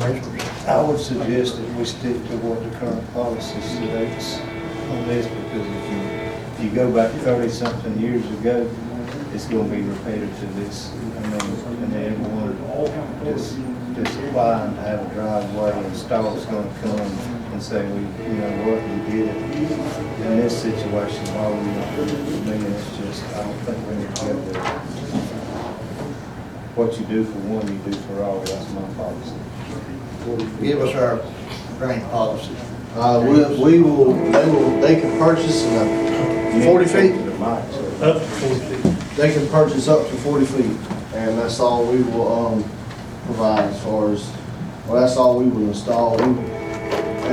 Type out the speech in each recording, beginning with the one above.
I would suggest that we stick to what the current policy states on this, because if you go back 30-something years ago, it's gonna be repeated to this. I mean, and then everyone just applying to have a driveway installed is gonna come and say, we, you know what, we did it. In this situation, why would we not do it? For me, it's just, I don't think we need to have that. What you do for one, you do for all. That's my policy. Give us our drain policy. They can purchase 40 feet. Up to 40 feet. They can purchase up to 40 feet, and that's all we will provide as far as, well, that's all we will install. And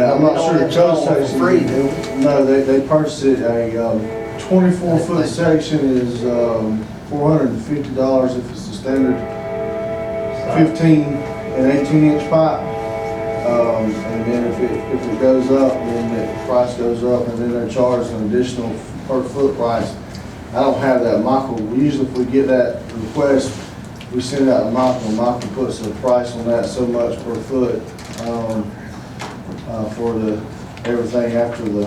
I'm not sure the code says free, do we? No, they purchased it, a 24-foot section is $450 if it's the standard 15 and 18-inch pipe. And then if it goes up, then the price goes up, and then they're charged an additional per foot price. I don't have that. Michael, usually if we get that request, we send it out to Michael, and Michael puts a price on that, so much per foot, for everything after the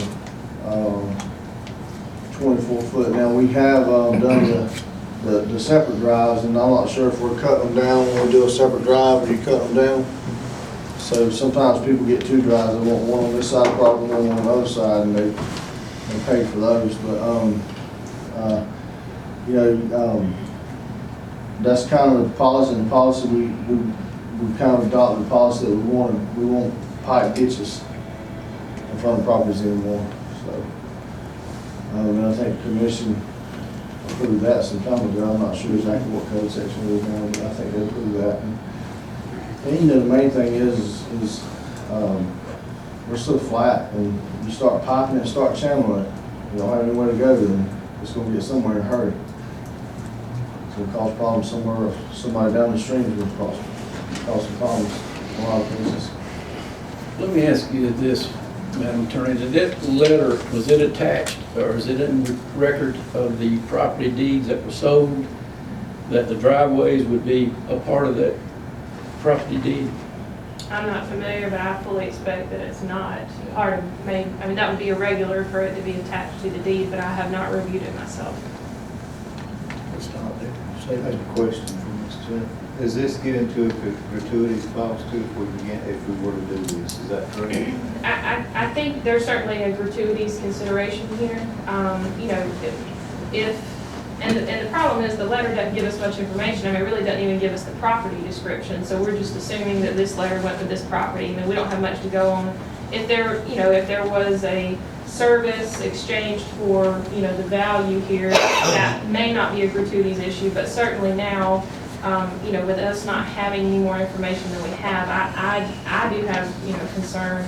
24 foot. Now, we have done the separate drives, and I'm not sure if we're cutting them down when we do a separate drive, or you cut them down. So sometimes people get two drives, they want one on this side of the property, one on the other side, and they pay for those. But you know, that's kind of the policy. And the policy we kind of adopted the policy that we want pipe ditches in front of properties anymore. So and I think the commission approved that some time ago. I'm not sure exactly what code section it is now, but I think they approved that. And you know, the main thing is we're so flat, and you start piping and start channeling it, you don't have anywhere to go, then it's going to get somewhere in a hurry. It's going to cause problems somewhere, or somebody down the stream is going to cause some problems in a lot of places. Let me ask you this, Madam Attorney, did that letter, was it attached, or is it in the record of the property deeds that were sold, that the driveways would be a part of that property deed? I'm not familiar, but I fully expect that it's not part of, I mean, that would be irregular for it to be attached to the deed, but I have not reviewed it myself. It's not there. I have a question for Ms. Jennifer. Does this get into a gratuities clause too if we were to do this? Is that correct? I think there's certainly a gratuities consideration here. You know, and the problem is the letter doesn't give us much information. I mean, it really doesn't even give us the property description. So we're just assuming that this letter went with this property. I mean, we don't have much to go on. If there, you know, if there was a service exchanged for, you know, the value here, that may not be a gratuities issue, but certainly now, you know, with us not having any more information than we have, I do have, you know, concern.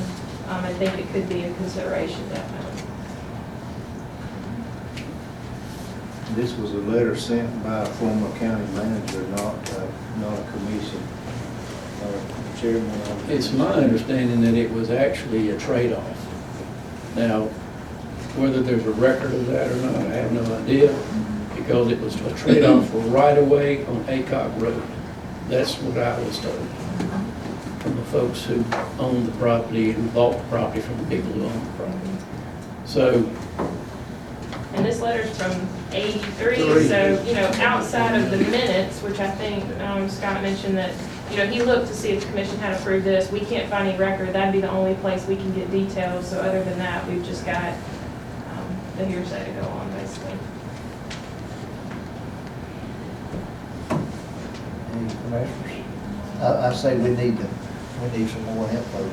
I think it could be a consideration, definitely. This was a letter sent by a former county manager, not a commission chairman. It's my understanding that it was actually a trade-off. Now, whether there's a record of that or not, I have no idea, because it was a trade-off for right-of-way on Acock Road. That's what I was told from the folks who owned the property and bought the property from the people who owned the property. So, And this letter's from '83, so, you know, outside of the minutes, which I think Scott mentioned that, you know, he looked to see if the commission had approved this. We can't find any record. That'd be the only place we can get details. So other than that, we've just got the hearsay to go on, basically. Any commissioners? I say we need some more info.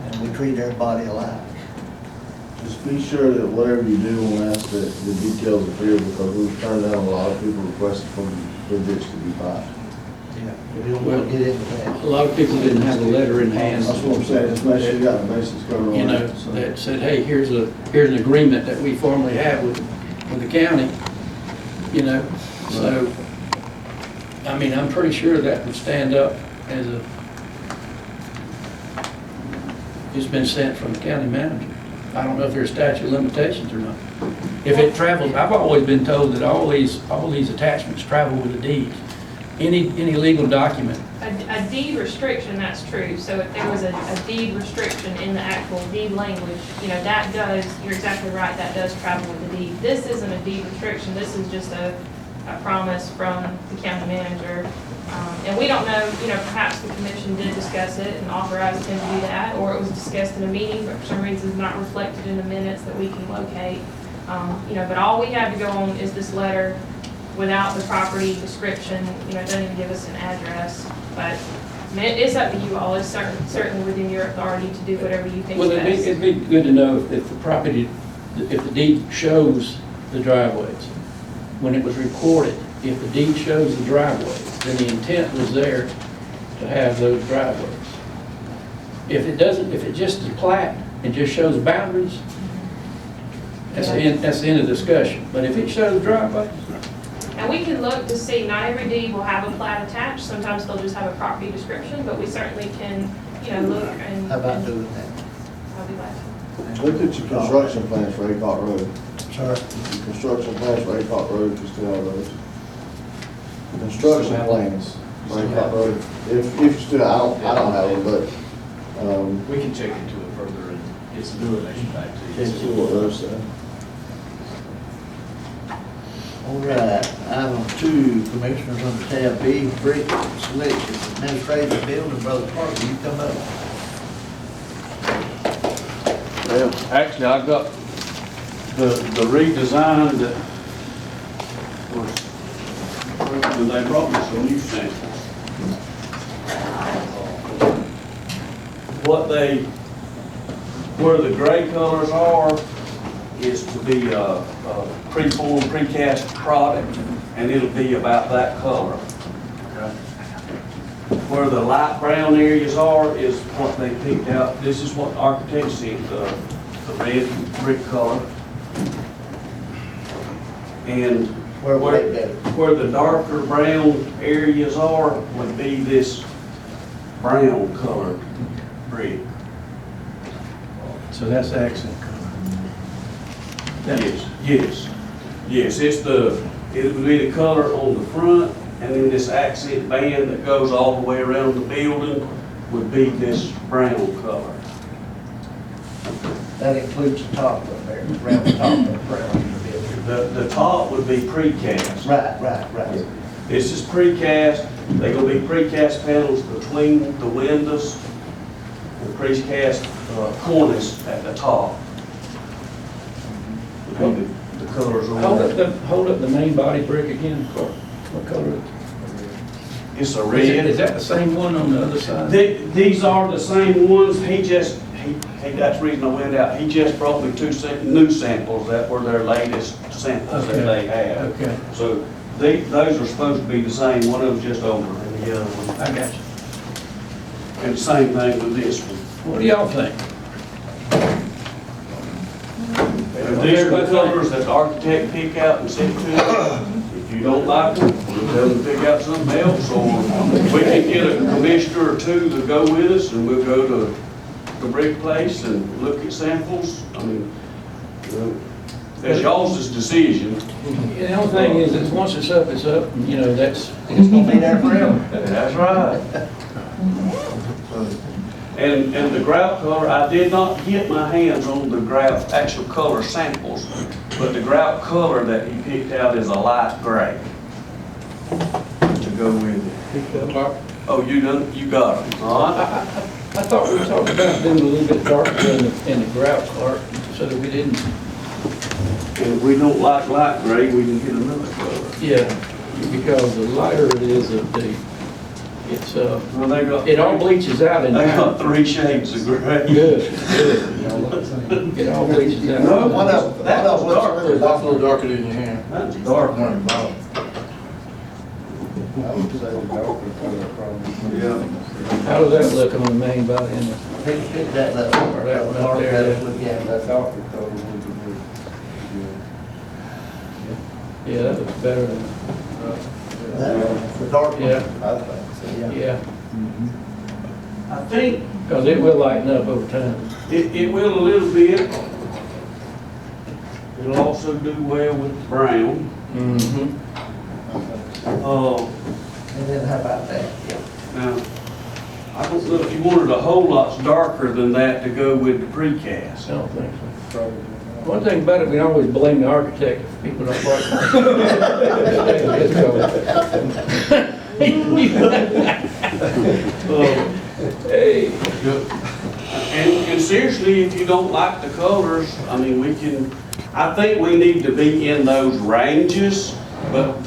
And we treat everybody alike. Just be sure that whatever you do on that, that the details are clear, because we've turned down a lot of people requesting for ditch to be piped. Yeah. We don't want to get into that. a lot of people didn't have a letter in hand. That's what I'm saying, just make sure you got the basics covered You on know, that. So- that said, hey, here's an agreement that we formally have with the county, you know, so, I mean, I'm pretty sure that would stand up as it's been sent from the county manager. I don't know if there's statute of limitations or not. If it travels, I've always been told that all these attachments travel with the deed. Any legal document A a deed restriction, that's true. So if there was a deed restriction in the actual deed language, you know, that does, you're exactly right, that does travel with the deed. This isn't a deed restriction, this is just a promise from the county manager. And we don't know, you know, perhaps the commission did discuss it and authorized him to do that, or it was discussed in a meeting, but for some reason it's not reflected in the minutes that we can locate. You know, but all we have to go on is this letter without the property description. You know, it doesn't even give us an address, but I mean, it's up to you all. It's certainly within your authority to do whatever you think is Well, best. it'd be good to know if the property, if the deed shows the driveways. When it was recorded, if the deed shows the driveways, then the intent was there to have those driveways. If it doesn't, if it just is plat and just shows boundaries, that's the end of the discussion. But if it shows driveways, And we can look to see, not every deed will have a plat attached. Sometimes they'll just have a property description, but we certainly can, you know, look and. How about doing that? I'll be glad to. Look at your construction plans for Acock Road. Sorry? Your construction plans for Acock Road, you still have those. Construction plans for Acock Road. If you still, I don't have them, but, We can check into it further and get some information back to you. see what those say. All right, item 2, Commissioners under tab B, brick selection, administrative building, Brother Parker, you come up. Well, actually, I got the redesign that was, when they brought me some new samples. Where the gray colors are is to be a preformed, precast product, and it'll be about that color. Where the light brown areas are is what they picked out. This is what the architect said, the red brick color. And where the darker brown areas are would be this brown colored brick. so that's accent color. Yes, it would be the color on the front, and then this accent band that goes all the way around the building would be this brown color. That includes the top of there, around the top of the building. The top would be precast. Right. This is precast. They're gonna be precast panels between the windows and precast cornice at the top. Would be the colors on that. Hold up the main body brick again, Clark. What color is it? It's a Is red. that the same one on the other side? These are the same ones. He that's the reason I went out. He just brought me two new samples that were their latest samples that they have. Okay, So those are supposed to be the same. One of them's just over than the other one. I got you. And same thing with this one. What do y'all think? And these are the colors that the architect picked out and sent to them. If you don't like them, we'll tell them to pick out something else, or we can get a commissioner or two to go with us, and we'll go to the brick place and look at samples. I mean, that's y'all's decision. The only thing is, once it's up, and you know, it's gonna be there forever. That's right. And the grout color, I did not get my hands on the grout, actual color samples, but the grout color that he picked out is a light gray to go with it. Oh, you got it, all right? I thought we were talking about doing a little bit darker in the grout, Clark, so that we didn't, And if we don't like light gray, we can get another color. yeah, because the lighter it is, Well, they got. it all bleaches out in They there. got 3 shades of gray. Good. It all bleaches out. No, that was dark. really That's a little darker than your hand. That's dark. I would say the darker color probably. Yeah. How does that look on the main body in the? Pick that up. Or that one up there, yeah. Look at That it. darker color would be good. Yeah, that looks better than, The dark one. yeah, I think so. yeah, I think because it will lighten up over time. it will a little bit. It'll also do well with brown. Mm-hmm. Uh, And then how about that? Now, I don't know if you wanted a whole lot darker than that to go with the I precast. don't think so. One thing about it, we always blame the architect if people don't like it. Hey. And seriously, if you don't like the colors, I mean, I think we need to be in those ranges, but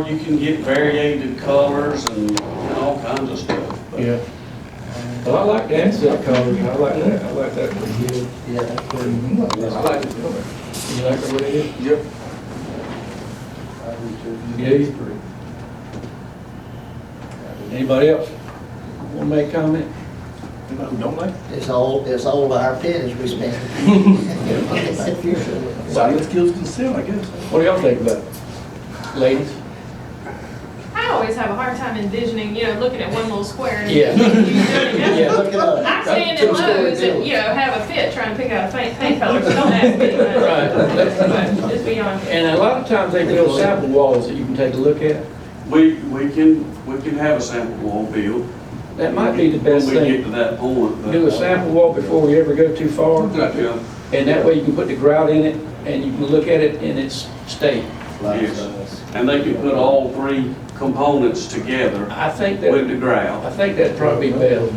you can get variated colors and all kinds of stuff. But Yeah. Well, I like the accent colors, I like that pretty good. Yeah, that's pretty. I like the color. You like the way it is? Yep. Yeah, he's pretty. Anybody else want to make a comment? Don't they? It's all our pennies we spend. Silent skills concealed, I guess. What do y'all think about it? Ladies? I always have a hard time envisioning, looking at one little square and. Yeah. Yeah. Look at us. I stand in Lowe's and, have a fit trying to pick out a paint color, so don't ask me. Right. Just beyond. And a lot of times they build sample walls that you can take a look at. We can have a sample wall built. That might be the best When we get thing. to that point. but- Do a sample wall before we ever go too far. Yeah, And that way you can put the grout in it and you can look at it in its state. yes. And they can put all three components together I think with the that, grout. I think that'd probably be best.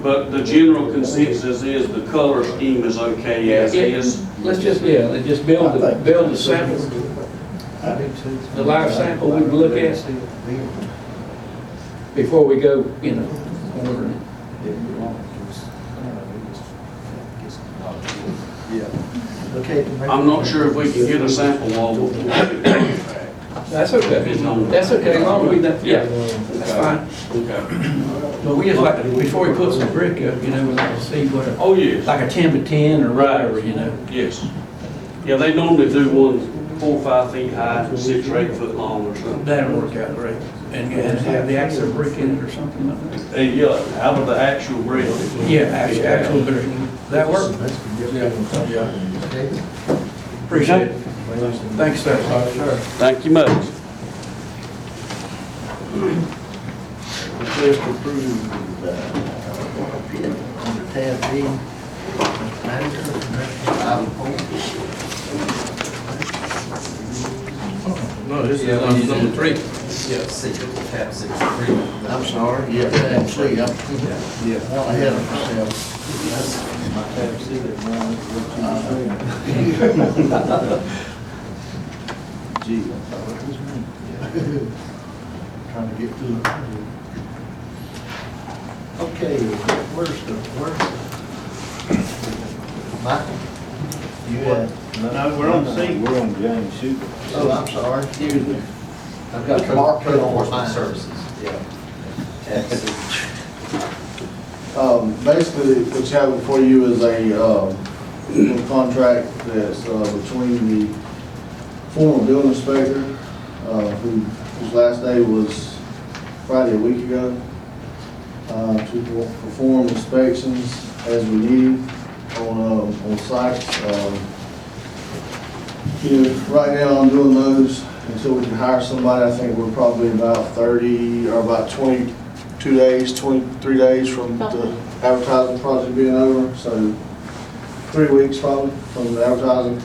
But the general consensus is the color scheme is okay as is. Let's just build the sample, the live sample we can look at before we go, ordering it. Okay. I'm not sure if we can get a sample wall before we get the contract. That's okay. That's okay, as long as we, that's fine. Okay. But we just like, before he puts the brick up, we like to see what, Oh, yes, like a 10 or whatever, yes. Yeah, they normally do one 4 or 5 feet high, 6 or 8 foot long or something. That'll work out great. And have the actual brick in it or something like that. Yeah, out of the actual brick. Yeah, actual brick. That work? Appreciate it. Thanks, sir. Thank you much. Request approved, bid under tab B. Mr. Manager, item 4. No, this is number 3. Yeah, tab 63. I'm sorry, yeah, tab C, I'm well ahead of myself. My tab C that runs, Gee, I thought it was me. Trying to get through it. Okay, where's Michael? You had, No, we're on C. We're on James Shooter. oh, I'm sorry, excuse me. I've got the marker on my services. Basically, what you have before you is a little contract that's between the former building inspector, whose last day was Friday a week ago, to perform inspections as we need on sites. Right now I'm doing those until we can hire somebody. I think we're probably about 30 or about 22 days, 23 days from the advertising project being over. So 3 weeks probably from the advertising.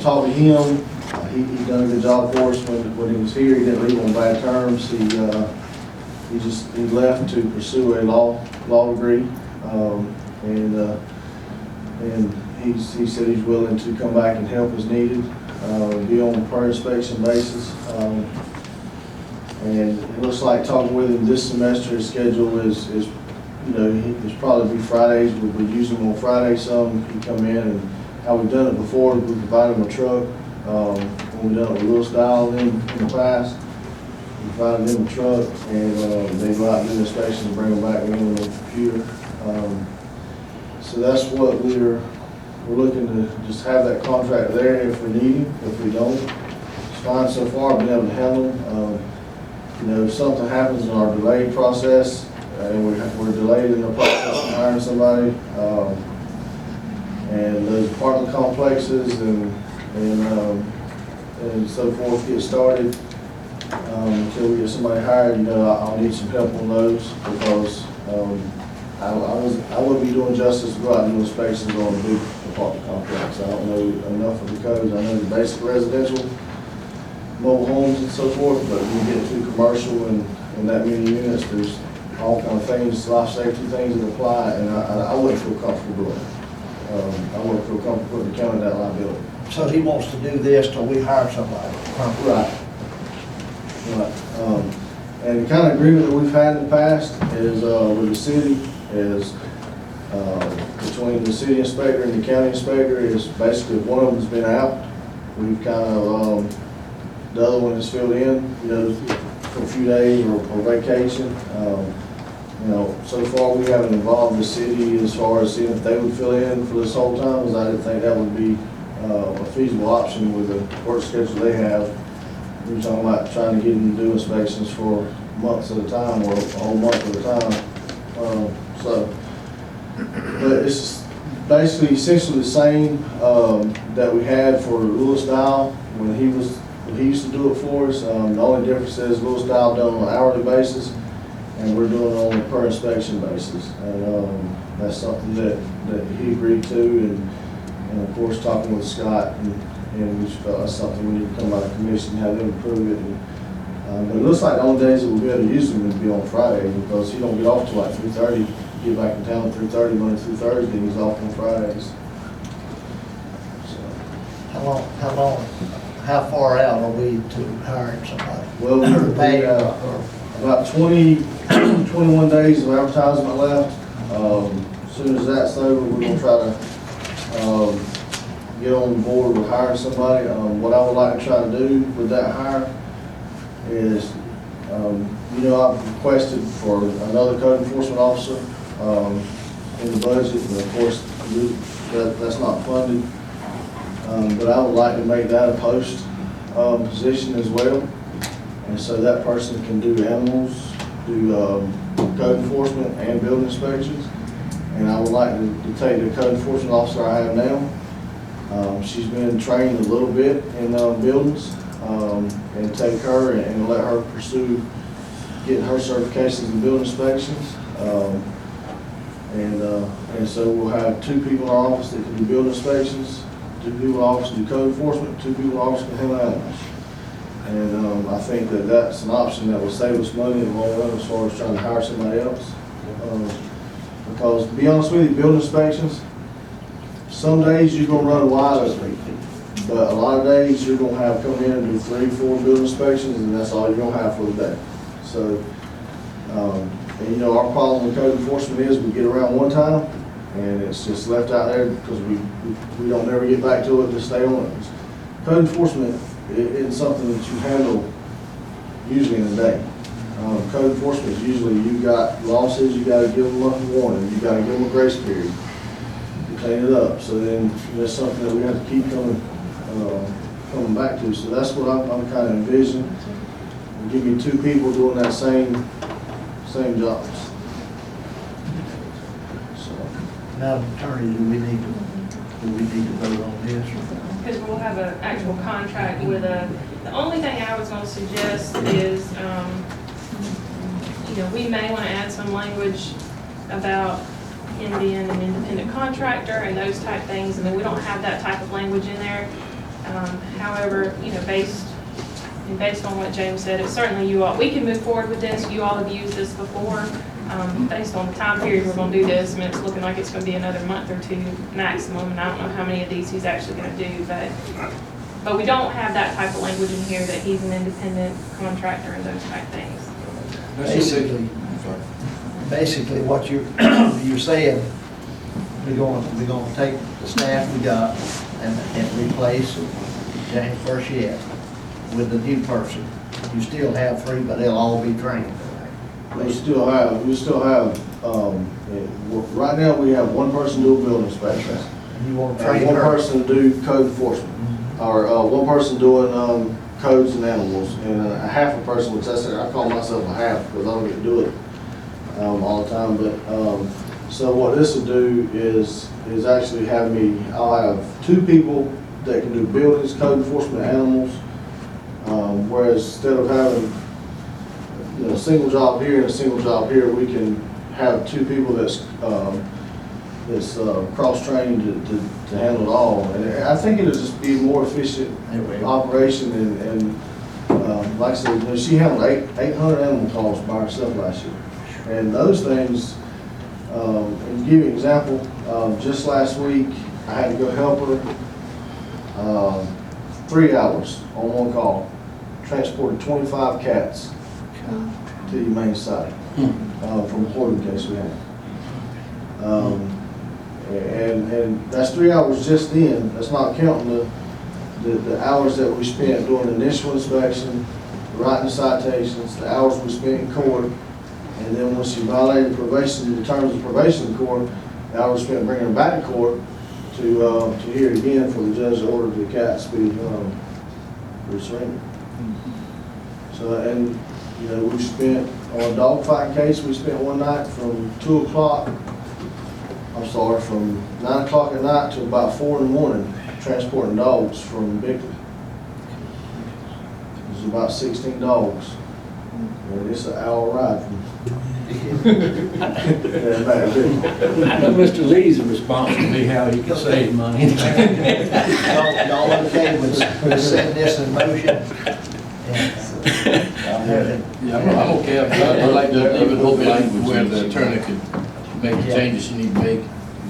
Talk to him. He done a good job for us when he was here. He didn't leave on bad terms. He left to pursue a law degree, and he said he's willing to come back and help as needed, be on a per inspection basis. And it looks like talking with him this semester, his schedule is it's probably be Fridays. We use him on Friday some. He come in, and how we've done it before, we provide him a truck. When we've done it with Lewis Dial in the past, we provided them a truck, and they go out and do the inspection and bring them back in with a computer. So that's what we're looking to just have that contract there if we need him. If we don't, it's fine so far. Been able to handle him. If something happens in our delay process, and we're delayed in the process of hiring somebody, and those apartment complexes and so forth get started, until we get somebody hired, you know, I'll need some help on those because, I wouldn't be doing justice to go out and do inspections on big apartment complexes. I don't know enough of the codes. I know the basic residential, mobile homes and so forth, but when you get to commercial and that many units, there's all kind of things, life safety things that apply, and I wouldn't feel comfortable doing it. I wouldn't feel comfortable putting the county that liability. So he wants to do this till we hire somebody. Right. Right. And the kind of agreement that we've had in the past is, with the city, is, between the city inspector and the county inspector is basically if one of them's been out, we've kind of, the other one is filled in, you know, for a few days or vacation. You know, so far we haven't involved the city as far as seeing if they would fill in for this whole time, because I didn't think that would be, a feasible option with the work schedule they have. We were talking about trying to get them to do inspections for months at a time or a whole month at a time. But it's basically essentially the same that we had for Lewis Dial when he used to do it for us. The only difference is Lewis Dial done on an hourly basis, and we're doing it on a per inspection basis. And that's something that he agreed to, and of course talking with Scott, and we just felt that's something we need to come out of commission, have them approve it. But it looks like the only days that we'll be able to use them would be on Friday, because he don't get off till like 3:30, get back in town 3:30 Monday through Thursday, and he's off on Fridays. So, How far out are we to hiring somebody? well, we have about 21 days of advertisement left. As soon as that's over, we're gonna try to, get on board with hiring somebody. What I would like to try to do with that hire is, you know, I've requested for another code enforcement officer, in the budget, and of course, that's not funded. But I would like to make that a post, position as well. And so that person can do animals, do, code enforcement and building inspections. And I would like to take the code enforcement officer I have now. She's been trained a little bit in buildings, and take her and let her pursue getting her certifications in building inspections. And so we'll have 2 people in our office that can do building inspections, 2 people in our office do code enforcement, 2 people in our office can handle animals. And I think that that's an option that will save us money in the long run as far as trying to hire somebody else. Because to be honest with you, building inspections, some days you're gonna run wide open, but a lot of days you're gonna have come in and do 3, 4 building inspections, and that's all you're gonna have for the day. So, and you know, our problem with code enforcement is we get around one time, and it's just left out there because we don't ever get back to it to stay on it. Code enforcement isn't something that you handle usually in a day. Code enforcement is usually you got losses, you gotta give them a warning, you gotta give them a grace period. Clean it up, so then that's something that we have to keep coming back to. So that's what I'm kind of envisioning. Give me 2 people doing that same jobs. So Madam Attorney, do we need to vote on this? Because we'll have an actual contract with the only thing I was gonna suggest is, you know, we may wanna add some language about him being an independent contractor and those type things. I mean, we don't have that type of language in there. However, you know, based on what James said, it's certainly you all, we can move forward with this. You all have used this before. Based on the time period we're gonna do this, I mean, it's looking like it's gonna be another month or 2 maximum, and I don't know how many of these he's actually gonna do, but we don't have that type of language in here that he's an independent contractor and those type things. Basically, what you're saying, we're gonna take the staff we got and replace James Burchett with the new person. You still have 3, but they'll all be trained. we still have, right now we have 1 person do building inspections. And you want to And train 1 her. person do code enforcement, or 1 person doing codes and animals, and a half a person, which I call myself a half because I don't get to do it all the time. But so what this will do is actually have me. I'll have 2 people that can do buildings, code enforcement, animals, Whereas instead of having, a single job here and a single job here, we can have two people that's cross-trained to handle it all. And I think it'll just be more efficient operation and like I said, she handled 800 animal calls by herself last year. And those things, and to give you an example, just last week, I had to go help her 3 hours on one call, transported 25 cats to the main site from a hoarding case we had. And that's 3 hours just in. That's not counting the hours that we spent doing the initial inspection, writing the citations, the hours we spent in court, and then once you violated probation, the terms of probation in court, the hours spent bringing them back to court to hear it again for the judge to order the cats be restrained. So, and we spent on a dog fight case. We spent one night from 2 o'clock. From 9 o'clock at night to about 4 in the morning, transporting dogs from Bickley. It was about 16 dogs. And it's an hour ride from. I know Mr. Lee's response to me how he can save money. Y'all okay with setting this in motion? Yeah, I'm okay. I'd like to leave it open where the attorney could make the changes she need to make.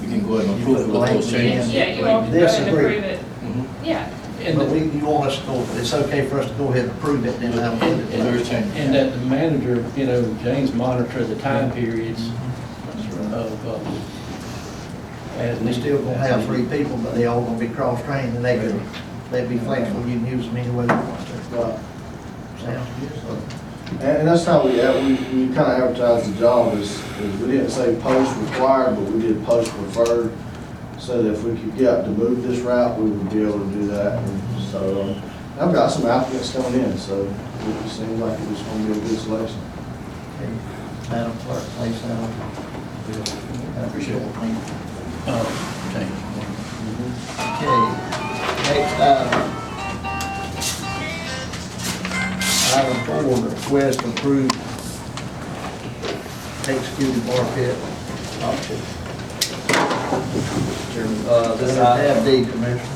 We can go ahead and approve it with those changes. Yeah, you all can go ahead and Disagree. approve it. Mhm. Yeah. But you want us to go, it's okay for us to go ahead and approve it, then I'll put it And there's changes. And that the manager, James monitor the time periods of, as We still gonna have 3 people, but they all gonna be cross-trained, and they'd be flexible, you can use them any way you want to. Sounds good. And that's how we kind of advertised the job is we didn't say post required, but we did post preferred. So that if we could get to move this route, we would be able to do that. And so I've got some applicants coming in, so it seems like it was going to be a good selection. Okay. Madam Clerk, please, I appreciate it. change. Okay, next item. Item 4, request to approve executed bar pit option. This Have item, the commissioners.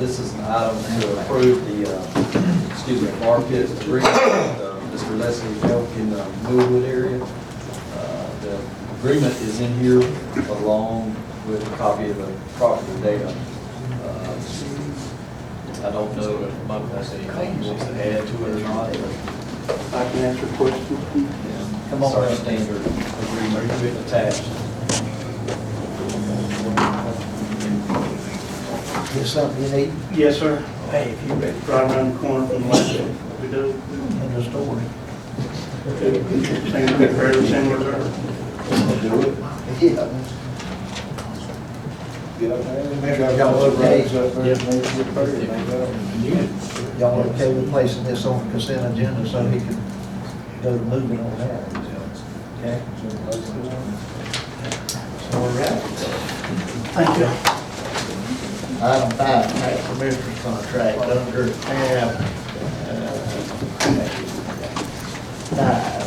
this is an item to approve the, bar pit agreement with Mr. Leslie Elk in the Millwood area. The agreement is in here along with a copy of the property data. I don't know if Mike has anything he wants to add to it or not. I can answer questions. Come on. It's our standard agreement attached. Is something you need Yes, sir. Hey, if you ready. Right around the corner from the last we do. in the story? Fairly similar there. Yeah. Commissioner, y'all okay? Y'all okay with placing this on the consent agenda so he can go to moving on that? Okay? So we're ready. Thank you. Item 5, tax commissioner's contract under tab 5.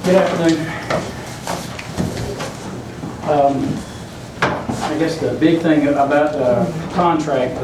Good afternoon. I guess the big thing about the contract,